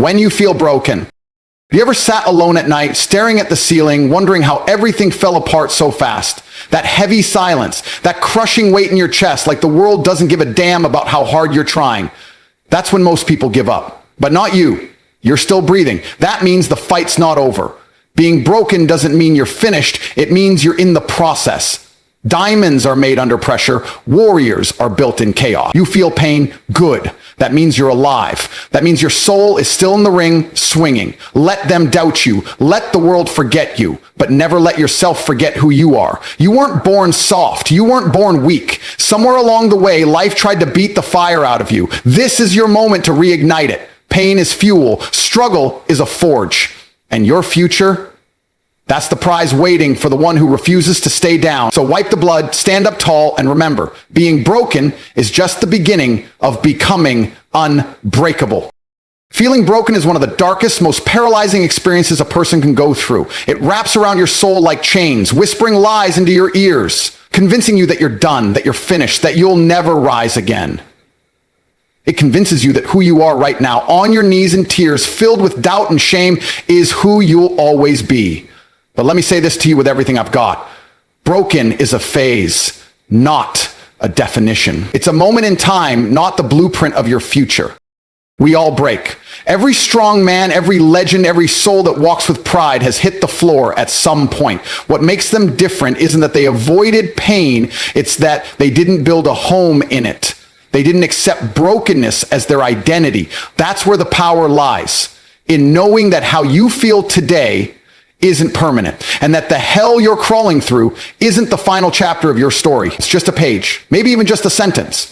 When you feel broken. Have you ever sat alone at night, staring at the ceiling, wondering how everything fell apart so fast? That heavy silence, that crushing weight in your chest, like the world doesn't give a damn about how hard you're trying. That's when most people give up. But not you. You're still breathing. That means the fight's not over. Being broken doesn't mean you're finished. It means you're in the process. Diamonds are made under pressure. Warriors are built in chaos. You feel pain? Good. That means you're alive. That means your soul is still in the ring, swinging. Let them doubt you. Let the world forget you, but never let yourself forget who you are. You weren't born soft. You weren't born weak. Somewhere along the way, life tried to beat the fire out of you. This is your moment to reignite it. Pain is fuel. Struggle is a forge. And your future? That's the prize waiting for the one who refuses to stay down. So wipe the blood, stand up tall, and remember, being broken is just the beginning of becoming unbreakable. Feeling broken is one of the darkest, most paralyzing experiences a person can go through. It wraps around your soul like chains, whispering lies into your ears, convincing you that you're done, that you're finished, that you'll never rise again. It convinces you that who you are right now, on your knees in tears, filled with doubt and shame, is who you'll always be. But let me say this to you with everything I've got. Broken is a phase, not a definition. It's a moment in time, not the blueprint of your future. We all break. Every strong man, every legend, every soul that walks with pride has hit the floor at some point. What makes them different isn't that they avoided pain, it's that they didn't build a home in it. They didn't accept brokenness as their identity. That's where the power lies, in knowing that how you feel today isn't permanent, and that the hell you're crawling through isn't the final chapter of your story. It's just a page, maybe even just a sentence.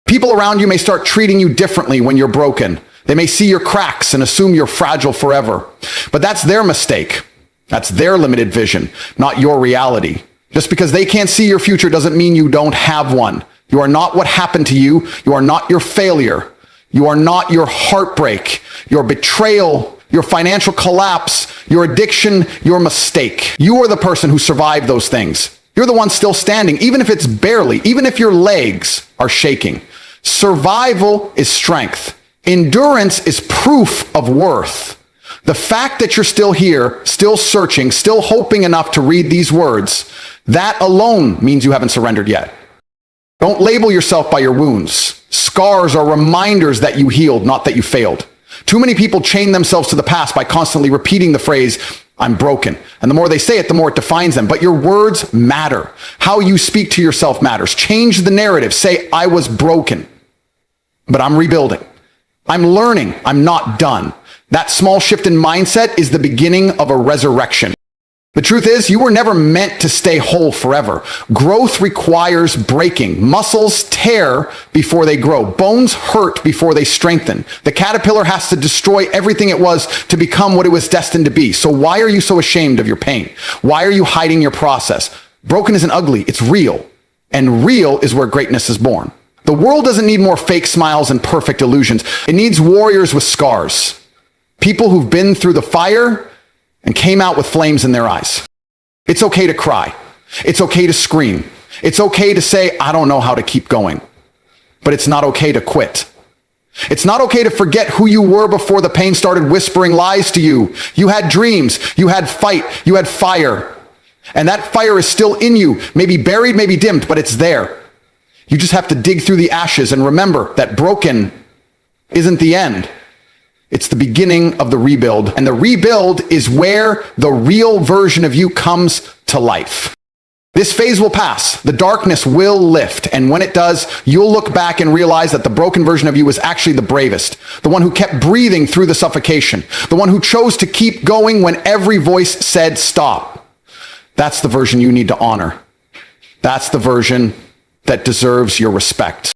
People around you may start treating you differently when you're broken. They may see your cracks and assume you're fragile forever. But that's their mistake. That's their limited vision, not your reality. Just because they can't see your future doesn't mean you don't have one. You are not what happened to you. You are not your failure. You are not your heartbreak, your betrayal, your financial collapse, your addiction, your mistake. You are the person who survived those things. You're the one still standing, even if it's barely, even if your legs are shaking. Survival is strength. Endurance is proof of worth. The fact that you're still here, still searching, still hoping enough to read these words, that alone means you haven't surrendered yet. Don't label yourself by your wounds. Scars are reminders that you healed, not that you failed. Too many people chain themselves to the past by constantly repeating the phrase, I'm broken. And the more they say it, the more it defines them. But your words matter. How you speak to yourself matters. Change the narrative. Say, I was broken, but I'm rebuilding. I'm learning. I'm not done. That small shift in mindset is the beginning of a resurrection. The truth is, you were never meant to stay whole forever. Growth requires breaking. Muscles tear before they grow. Bones hurt before they strengthen. The caterpillar has to destroy everything it was to become what it was destined to be. So why are you so ashamed of your pain? Why are you hiding your process? Broken isn't ugly, it's real. And real is where greatness is born. The world doesn't need more fake smiles and perfect illusions. It needs warriors with scars. People who've been through the fire and came out with flames in their eyes. It's okay to cry. It's okay to scream. It's okay to say, I don't know how to keep going. But it's not okay to quit. It's not okay to forget who you were before the pain started whispering lies to you. You had dreams. You had fight. You had fire. And that fire is still in you. Maybe buried, maybe dimmed, but it's there. You just have to dig through the ashes and remember that broken isn't the end. It's the beginning of the rebuild. And the rebuild is where the real version of you comes to life. This phase will pass. The darkness will lift. And when it does, you'll look back and realize that the broken version of you was actually the bravest. The one who kept breathing through the suffocation. The one who chose to keep going when every voice said stop. That's the version you need to honor. That's the version that deserves your respect.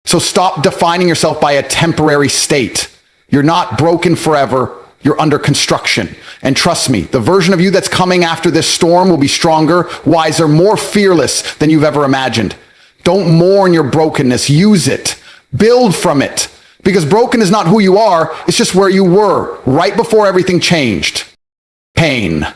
So stop defining yourself by a temporary state. You're not broken forever. You're under construction. And trust me, the version of you that's coming after this storm will be stronger, wiser, more fearless than you've ever imagined. Don't mourn your brokenness. Use it. Build from it. Because broken is not who you are. It's just where you were right before everything changed. Pain.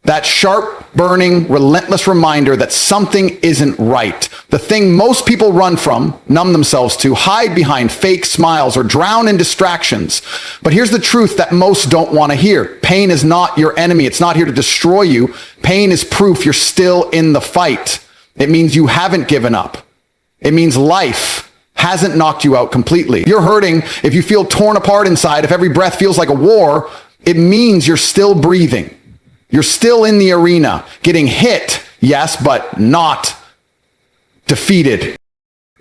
That sharp, burning, relentless reminder that something isn't right. The thing most people run from, numb themselves to, hide behind fake smiles, or drown in distractions. But here's the truth that most don't want to hear. Pain is not your enemy. It's not here to destroy you. Pain is proof you're still in the fight. It means you haven't given up. It means life hasn't knocked you out completely. If you're hurting, if you feel torn apart inside, if every breath feels like a war, it means you're still breathing. You're still in the arena, getting hit, yes, but not defeated.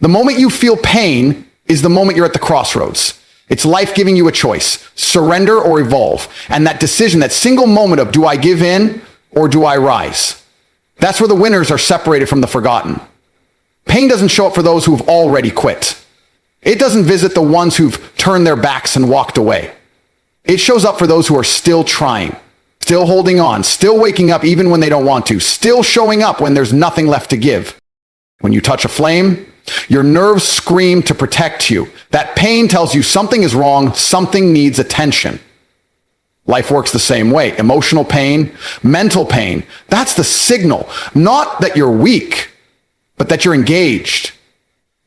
The moment you feel pain is the moment you're at the crossroads. It's life giving you a choice, surrender or evolve. And that decision, that single moment of, do I give in or do I rise? That's where the winners are separated from the forgotten. Pain doesn't show up for those who've already quit. It doesn't visit the ones who've turned their backs and walked away. It shows up for those who are still trying. Still holding on, still waking up even when they don't want to, still showing up when there's nothing left to give. When you touch a flame, your nerves scream to protect you. That pain tells you something is wrong, something needs attention. Life works the same way. Emotional pain, mental pain, that's the signal. Not that you're weak, but that you're engaged.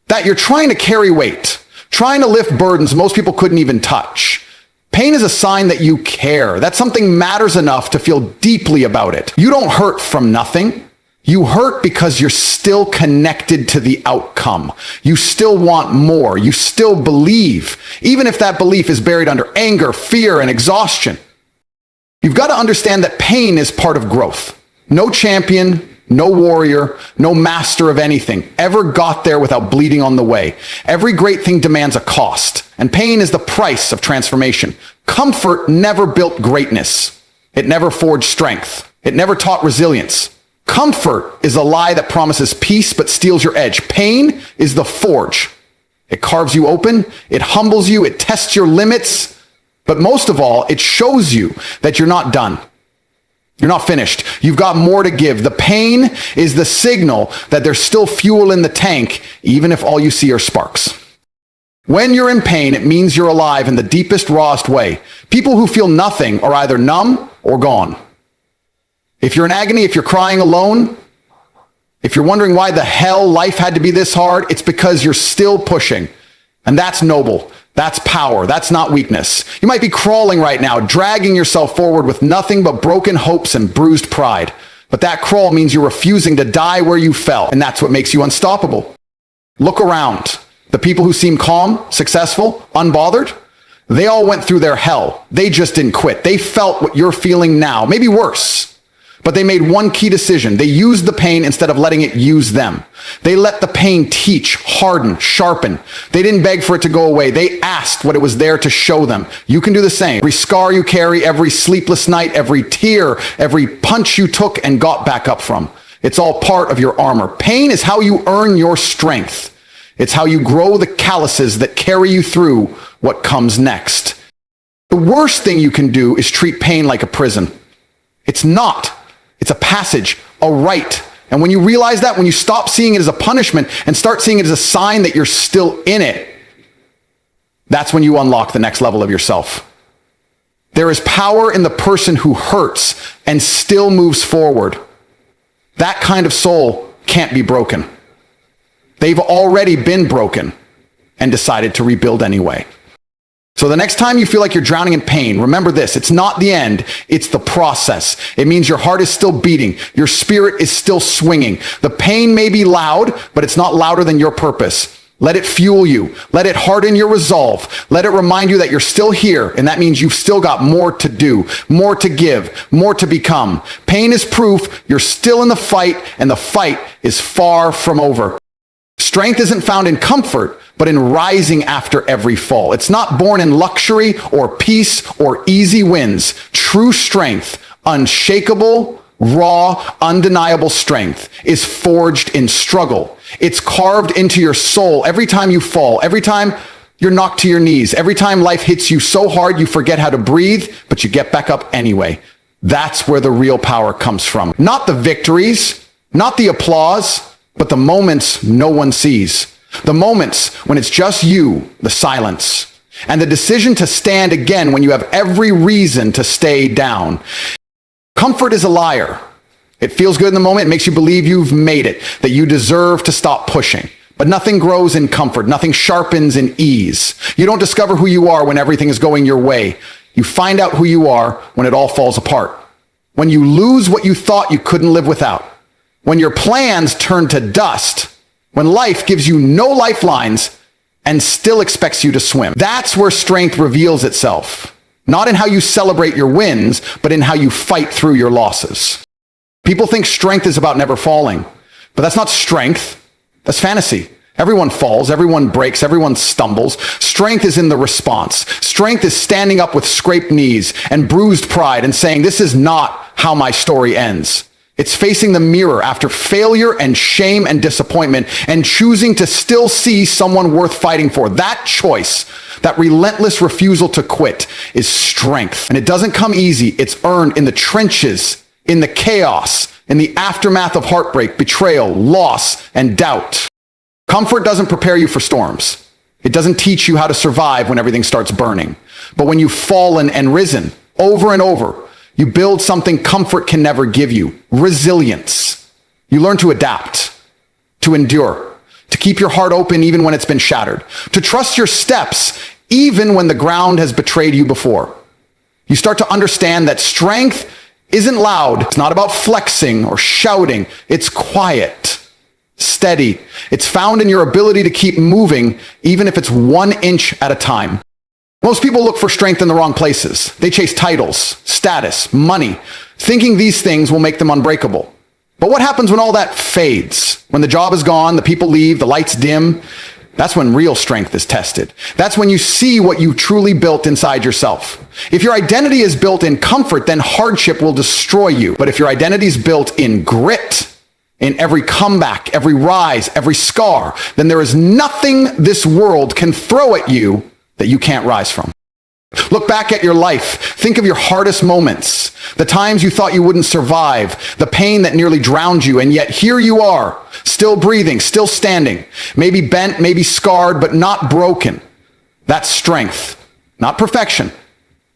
That you're trying to carry weight, trying to lift burdens most people couldn't even touch. Pain is a sign that you care, that something matters enough to feel deeply about it. You don't hurt from nothing. You hurt because you're still connected to the outcome. You still want more. You still believe, even if that belief is buried under anger, fear, and exhaustion. You've got to understand that pain is part of growth. No champion, no warrior, no master of anything ever got there without bleeding on the way. Every great thing demands a cost, and pain is the price of transformation. Comfort never built greatness. It never forged strength. It never taught resilience. Comfort is a lie that promises peace but steals your edge. Pain is the forge. It carves you open, it humbles you, it tests your limits, but most of all, it shows you that you're not done. You're not finished. You've got more to give. The pain is the signal that there's still fuel in the tank, even if all you see are sparks. When you're in pain, it means you're alive in the deepest, rawest way. People who feel nothing are either numb or gone. If you're in agony, if you're crying alone, if you're wondering why the hell life had to be this hard, it's because you're still pushing. And that's noble. That's power. That's not weakness. You might be crawling right now, dragging yourself forward with nothing but broken hopes and bruised pride. But that crawl means you're refusing to die where you fell, and that's what makes you unstoppable. Look around. The people who seem calm, successful, unbothered, they all went through their hell. They just didn't quit. They felt what you're feeling now, maybe worse. But they made one key decision. They used the pain instead of letting it use them. They let the pain teach, harden, sharpen. They didn't beg for it to go away. They asked what it was there to show them. You can do the same. Every scar you carry, every sleepless night, every tear, every punch you took and got back up from. It's all part of your armor. Pain is how you earn your strength. It's how you grow the calluses that carry you through what comes next. The worst thing you can do is treat pain like a prison. It's not. It's a passage, a right. And when you realize that, when you stop seeing it as a punishment and start seeing it as a sign that you're still in it, that's when you unlock the next level of yourself. There is power in the person who hurts and still moves forward. That kind of soul can't be broken. They've already been broken and decided to rebuild anyway. So the next time you feel like you're drowning in pain, remember this, it's not the end, it's the process. It means your heart is still beating, your spirit is still swinging. The pain may be loud, but it's not louder than your purpose. Let it fuel you. Let it harden your resolve. Let it remind you that you're still here, and that means you've still got more to do, more to give, more to become. Pain is proof you're still in the fight, and the fight is far from over. Strength isn't found in comfort, but in rising after every fall. It's not born in luxury or peace or easy wins. True strength, unshakable, raw, undeniable strength, is forged in struggle. It's carved into your soul every time you fall, every time you're knocked to your knees, every time life hits you so hard you forget how to breathe, but you get back up anyway. That's where the real power comes from. Not the victories, not the applause, but the moments no one sees. The moments when it's just you, the silence, and the decision to stand again when you have every reason to stay down. Comfort is a liar. It feels good in the moment. It makes you believe you've made it, that you deserve to stop pushing. But nothing grows in comfort. Nothing sharpens in ease. You don't discover who you are when everything is going your way. You find out who you are when it all falls apart. When you lose what you thought you couldn't live without. When your plans turn to dust. When life gives you no lifelines and still expects you to swim. That's where strength reveals itself. Not in how you celebrate your wins, but in how you fight through your losses. People think strength is about never falling, but that's not strength. That's fantasy. Everyone falls, everyone breaks, everyone stumbles. Strength is in the response. Strength is standing up with scraped knees and bruised pride and saying, this is not how my story ends. It's facing the mirror after failure and shame and disappointment and choosing to still see someone worth fighting for. That choice, that relentless refusal to quit, is strength. And it doesn't come easy. It's earned in the trenches, in the chaos, in the aftermath of heartbreak, betrayal, loss, and doubt. Comfort doesn't prepare you for storms. It doesn't teach you how to survive when everything starts burning. But when you've fallen and risen over and over, you build something comfort can never give you: resilience. You learn to adapt, to endure, to keep your heart open even when it's been shattered, to trust your steps even when the ground has betrayed you before. You start to understand that strength isn't loud. It's not about flexing or shouting. It's quiet, steady. It's found in your ability to keep moving, even if it's 1 inch at a time. Most people look for strength in the wrong places. They chase titles, status, money, thinking these things will make them unbreakable. But what happens when all that fades? When the job is gone, the people leave, the lights dim? That's when real strength is tested. That's when you see what you truly built inside yourself. If your identity is built in comfort, then hardship will destroy you. But if your identity is built in grit, in every comeback, every rise, every scar, then there is nothing this world can throw at you that you can't rise from. Look back at your life. Think of your hardest moments, the times you thought you wouldn't survive, the pain that nearly drowned you, and yet here you are, still breathing, still standing, maybe bent, maybe scarred, but not broken. That's strength, not perfection,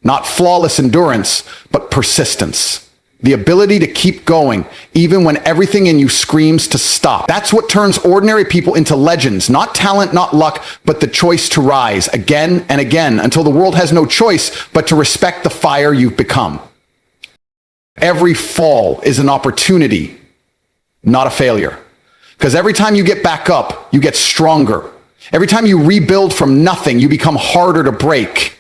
not flawless endurance, but persistence. The ability to keep going, even when everything in you screams to stop. That's what turns ordinary people into legends. Not talent, not luck, but the choice to rise again and again until the world has no choice but to respect the fire you've become. Every fall is an opportunity, not a failure. Because every time you get back up, you get stronger. Every time you rebuild from nothing, you become harder to break.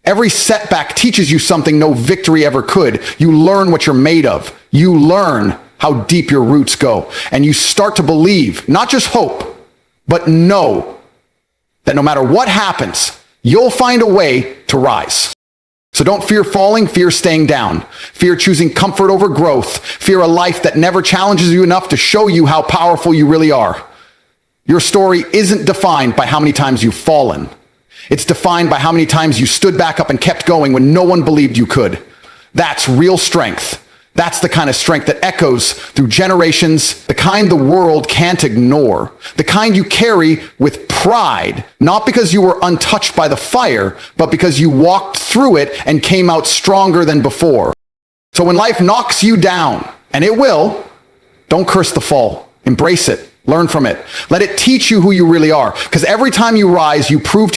Every setback teaches you something no victory ever could. You learn what you're made of. You learn how deep your roots go. And you start to believe, not just hope, but know that no matter what happens, you'll find a way to rise. So don't fear falling, fear staying down. Fear choosing comfort over growth. Fear a life that never challenges you enough to show you how powerful you really are. Your story isn't defined by how many times you've fallen. It's defined by how many times you stood back up and kept going when no one believed you could. That's real strength. That's the kind of strength that echoes through generations, the kind the world can't ignore, the kind you carry with pride, not because you were untouched by the fire, but because you walked through it and came out stronger than before. So when life knocks you down, and it will, don't curse the fall. Embrace it. Learn from it. Let it teach you who you really are. Because every time you rise, you prove